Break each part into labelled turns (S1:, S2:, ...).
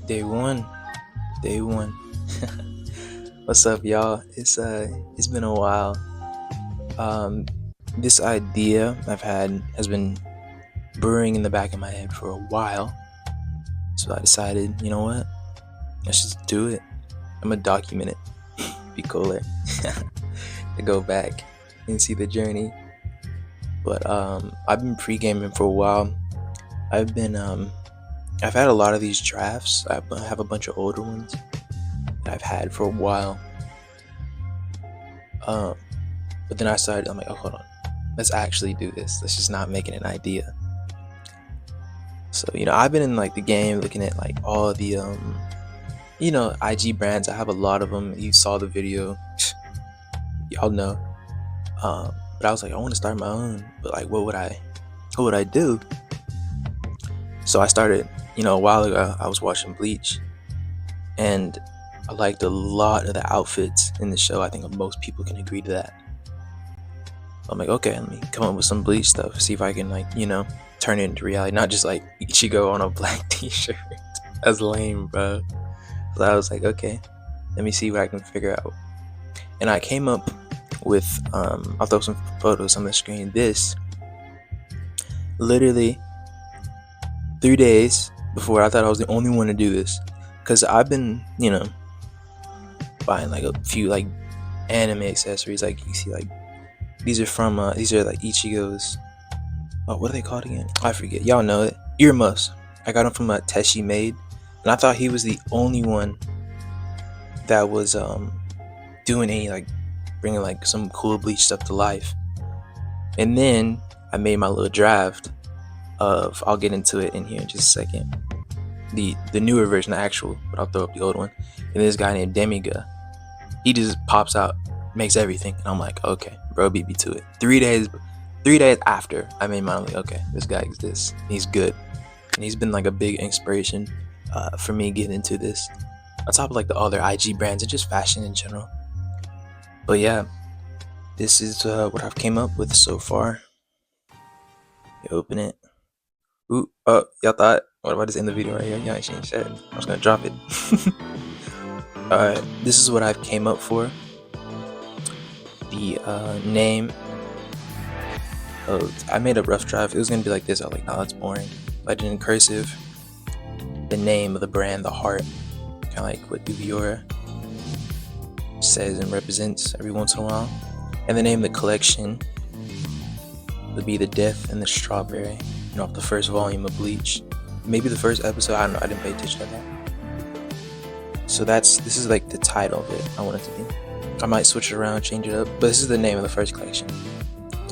S1: Day one, day one. What's up, y'all? It's been a while. Um, this idea I've had has been brewing in the back of my head for a while. So I decided, you know what? Let's just do it. I'm gonna document it. Be cooler to go back and see the journey. But I've been pre-gaming for a while. I've been I've had a lot of these drafts. I have a bunch of older ones that I've had for a while. Um, but then I'm like, oh, hold on, let's actually do this. Let's just not make it an idea. So, I've been in like the game looking at like all the, IG brands. I have a lot of them. You saw the video, y'all know. But I was like, I want to start my own, but like, what would I do? So I started, a while ago, I was watching Bleach, and I liked a lot of the outfits in the show. I think most people can agree to that. I'm like, okay, let me come up with some Bleach stuff, see if I can turn it into reality, not just like Ichigo on a black t-shirt. That's lame, bro. So I was like, okay, let me see what I can figure out. And I came up with, I'll throw some photos on the screen. This, literally 3 days before, I thought I was the only one to do this, because I've been, buying like a few like anime accessories. Like you see, like these are like Ichigo's. Oh, what are they called again? I forget. Y'all know it. Earmuffs. I got them from Teshi Made, and I thought he was the only one that was doing any like bringing like some cool Bleach stuff to life. And then I made my little draft of. I'll get into it in here in just a second. The newer version, the actual, but I'll throw up the old one. And this guy named Demiga, he just pops out, makes everything, and I'm like, okay, bro, beat me to it. 3 days after I made mine, I'm like, okay, this guy exists. He's good, and he's been like a big inspiration for me getting into this. On top of like the other IG brands and just fashion in general. But yeah, this is what I've came up with so far. You open it. Ooh, oh, y'all thought, what about this in the video right here? Y'all ain't changed that. I was gonna drop it. Alright, this is what I've came up for. The name of, I made a rough draft. It was gonna be like this. I was like, no, that's boring. I did in cursive. The name of the brand, the heart, kind of like what Ubiora says and represents every once in a while. And the name of the collection would be The Death and the Strawberry. Off the first volume of Bleach, maybe the first episode. I don't know. I didn't pay attention to that. So this is like the title of it. I want it to be. I might switch it around, change it up, but this is the name of the first collection.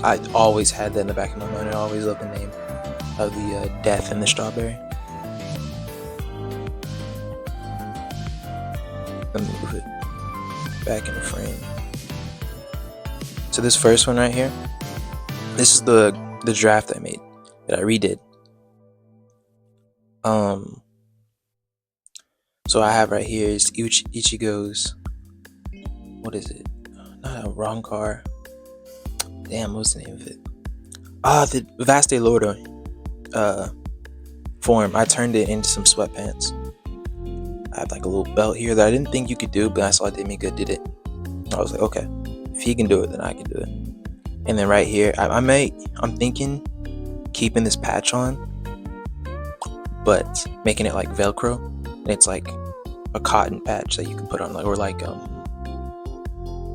S1: I always had that in the back of my mind. I always loved the name of the Death and the Strawberry. Let me move it back in the frame. So this first one right here, this is the draft I made, that I redid. So I have right here is Ichigo's, what is it? Not a wrong car. Damn, what's the name of it? The Vaste Lordo form. I turned it into some sweatpants. I have like a little belt here that I didn't think you could do, but I saw Demiga did it. I was like, okay, if he can do it, then I can do it. And then right here, I'm thinking keeping this patch on, but making it like Velcro, and it's like a cotton patch that you can put on, like, or like I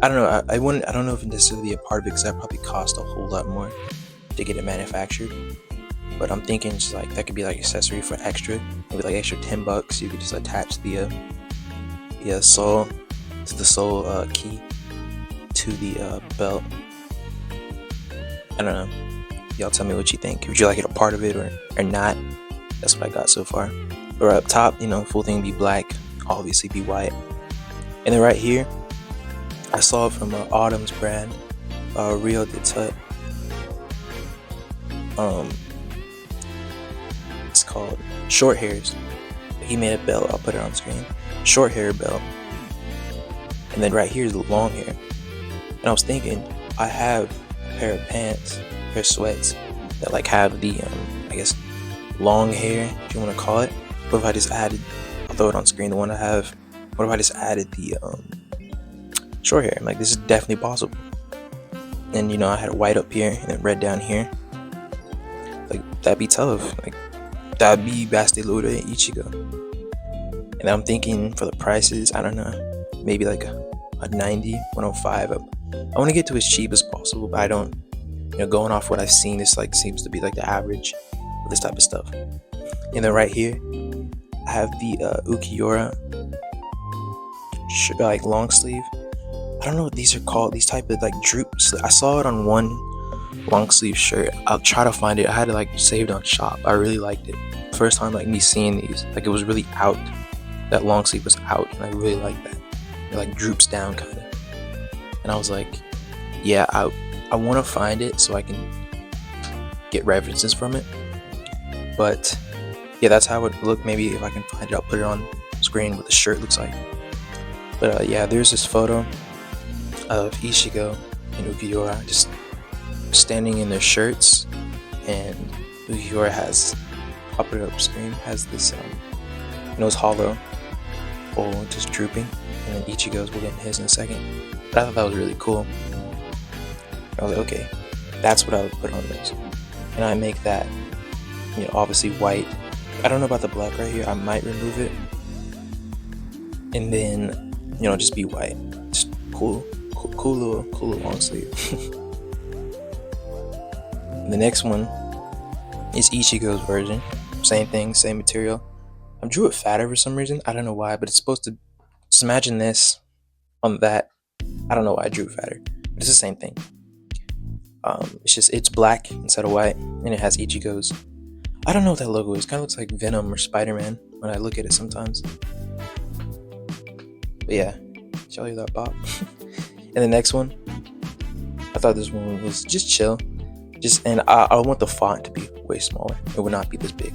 S1: don't know. I don't know if it's necessarily a part of it, because that probably cost a whole lot more to get it manufactured. But I'm thinking just like that could be like accessory for extra, maybe like extra $10. You could just attach the soul to the soul key to the belt. I don't know. Y'all tell me what you think. Would you like it a part of it or not? That's what I got so far. Or up top, full thing be black, obviously be white. And then right here, I saw it from Autumn's brand, Rio de Tut. It's called Short Hairs. He made a belt. I'll put it on screen. Short hair belt. And then right here is the long hair. And I was thinking, I have a pair of pants, a pair of sweats that like have the I guess long hair, if you want to call it. But if I just added a throw it on screen, the one I have. What if I just added the short hair? I'm like, this is definitely possible. And I had white up here and then red down here. Like, that'd be tough. Like, that'd be Basti Lure Ichigo. And I'm thinking for the prices, I don't know, maybe like a 90, 105. I want to get to as cheap as possible, but I don't, going off what I've seen, this like seems to be like the average for this type of stuff. And then right here, I have the Ukiura like long sleeve. I don't know what these are called. These type of like droop sleeve. I saw it on one long sleeve shirt. I'll try to find it. I had it like saved on shop. I really liked it. First time like me seeing these, like it was really out. That long sleeve was out, and I really like that. It like droops down kind of. And I was like, yeah, I want to find it so I can get references from it. But yeah, that's how it would look. Maybe if I can find it, I'll put it on screen what the shirt looks like. But yeah, there's this photo of Ichigo and Ukiura just standing in their shirts, and Ukiura has, I'll put it up screen, has this nose hollow bowl just drooping, and then Ichigo's, we'll get his in a second. But I thought that was really cool. I was like, okay, that's what I would put on this. And I make that, obviously white. I don't know about the black right here. I might remove it. And then, just be white. Just cool little long sleeve. The next one is Ichigo's version. Same thing, same material. I drew it fatter for some reason. I don't know why, but it's supposed to, just imagine this on that. I don't know why I drew it fatter. But it's the same thing. It's black instead of white, and it has Ichigo's. I don't know what that logo is. It kind of looks like Venom or Spider-Man when I look at it sometimes. But yeah, show you that pop. And the next one, I thought this one was just chill. And I want the font to be way smaller. It would not be this big.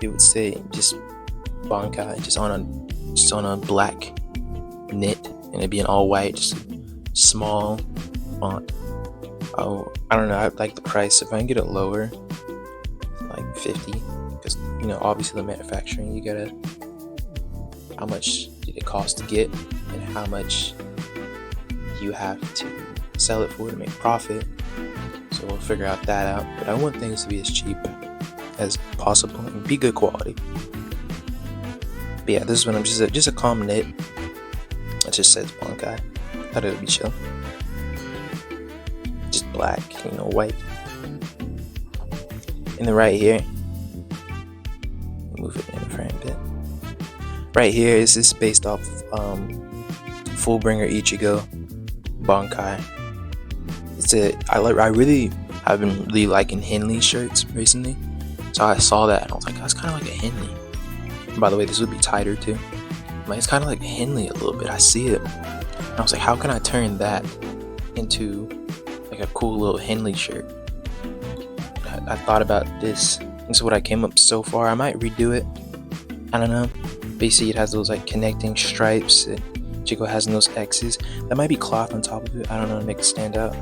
S1: It would say just Bankai, just on a black knit, and it'd be an all white, just small font. Oh, I don't know. I like the price. If I can get it lower, like 50, because obviously the manufacturing, you gotta, how much did it cost to get, and how much you have to sell it for to make profit. So we'll figure out that out. But I want things to be as cheap as possible and be good quality. But yeah, this is when I'm just a calm knit. It just says Bankai. Thought it would be chill. Just black, white. And then right here, move it in the frame a bit. Right here is this based off Fullbringer Ichigo Bankai. I've been really liking Henley shirts recently. So I saw that and I was like, that's kind of like a Henley. And by the way, this would be tighter too. It's kind of like Henley a little bit. I see it. And I was like, how can I turn that into like a cool little Henley shirt? I thought about this. This is what I came up so far. I might redo it. I don't know. Basically, it has those like connecting stripes. And Chico has those X's. That might be cloth on top of it. I don't know, to make it stand out.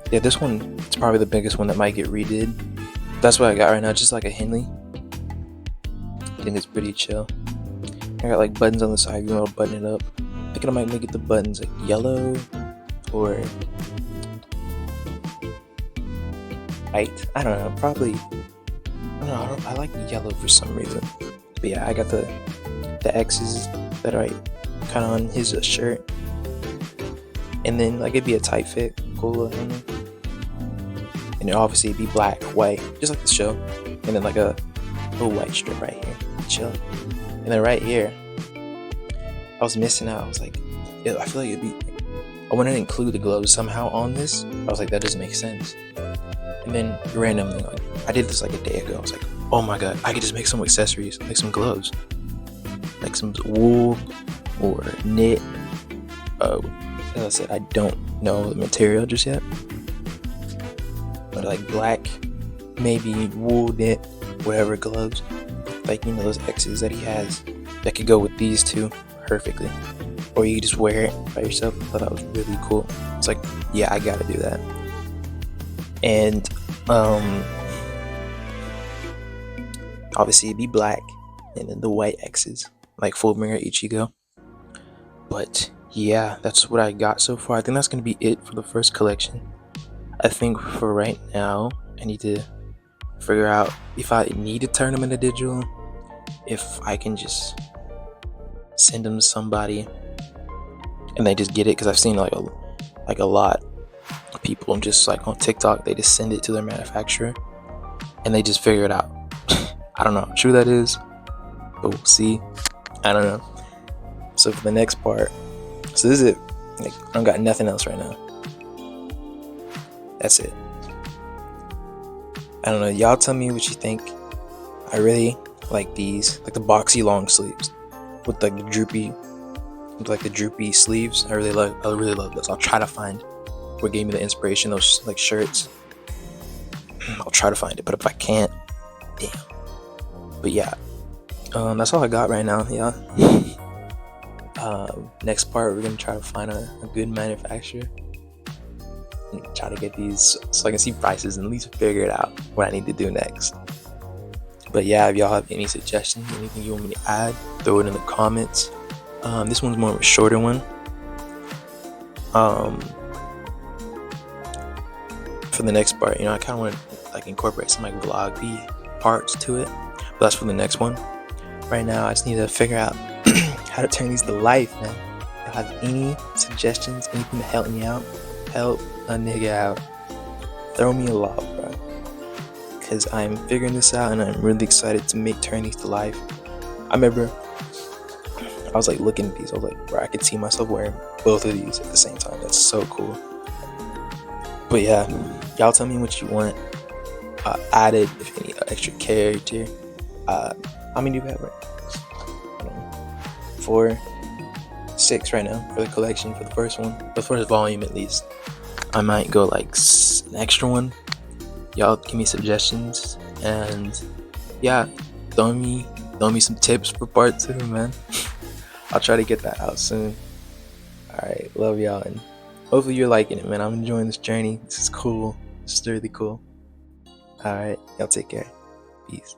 S1: Yeah, this one, it's probably the biggest one that might get redid. That's what I got right now, just like a Henley. I think it's pretty chill. I got like buttons on the side, you want to button it up. I think I might make it the buttons like yellow or white. I don't know, probably. I don't know, I like yellow for some reason. But yeah, I got the X's that are kind of on his shirt. And then like it'd be a tight fit, cool little Henley. And obviously it'd be black, white, just like the show. And then like a little white strip right here, chill. And then right here, I was missing out. I was like, I feel like it'd be, I wanted to include the gloves somehow on this. I was like, that doesn't make sense. And then randomly, like, I did this like a day ago. I was like, oh my god, I could just make some accessories, like some gloves, like some wool or knit. As I said, I don't know the material just yet, but like black, maybe wool knit, whatever gloves, like those X's that he has that could go with these two perfectly, or you could just wear it by yourself. I thought that was really cool. It's like, yeah, I gotta do that. And Obviously, it'd be black, and then the white X's, like Fullbringer Ichigo. But yeah, that's what I got so far. I think that's gonna be it for the first collection. I think for right now, I need to figure out if I need to turn them into digital, if I can just send them to somebody and they just get it, because I've seen like a lot of people just like on TikTok, they just send it to their manufacturer and they just figure it out. I don't know how true that is, but we'll see. I don't know. So for the next part, so this is it. Like, I don't got nothing else right now. That's it. I don't know. Y'all tell me what you think. I really like these, like the boxy long sleeves with like the droopy sleeves. I really love those. I'll try to find what gave me the inspiration, those like shirts. I'll try to find it, but if I can't, damn. But yeah, that's all I got right now. Yeah. Next part, we're gonna try to find a good manufacturer and try to get these so I can see prices and at least figure it out what I need to do next. But yeah, if y'all have any suggestions, anything you want me to add, throw it in the comments. This one's more of a shorter one. For the next part, I kind of want to like incorporate some like vlog-y parts to it, but that's for the next one. Right now, I just need to figure out how to turn these to life, man. If y'all have any suggestions, anything to help me out, help a nigga out, throw me a lob, bro. Because I'm figuring this out and I'm really excited to turn these to life. I remember I was like looking at these, I was like, bro, I could see myself wearing both of these at the same time. That's so cool. But yeah, y'all tell me what you want added, if any extra character. How many do we have right now? 4, 6 right now for the collection, for the first one, the first volume at least. I might go like an extra one. Y'all give me suggestions, and yeah, throw me some tips for part 2, man. I'll try to get that out soon. Alright, love y'all, and hopefully you're liking it, man. I'm enjoying this journey. This is cool. This is really cool. Alright, y'all take care. Peace.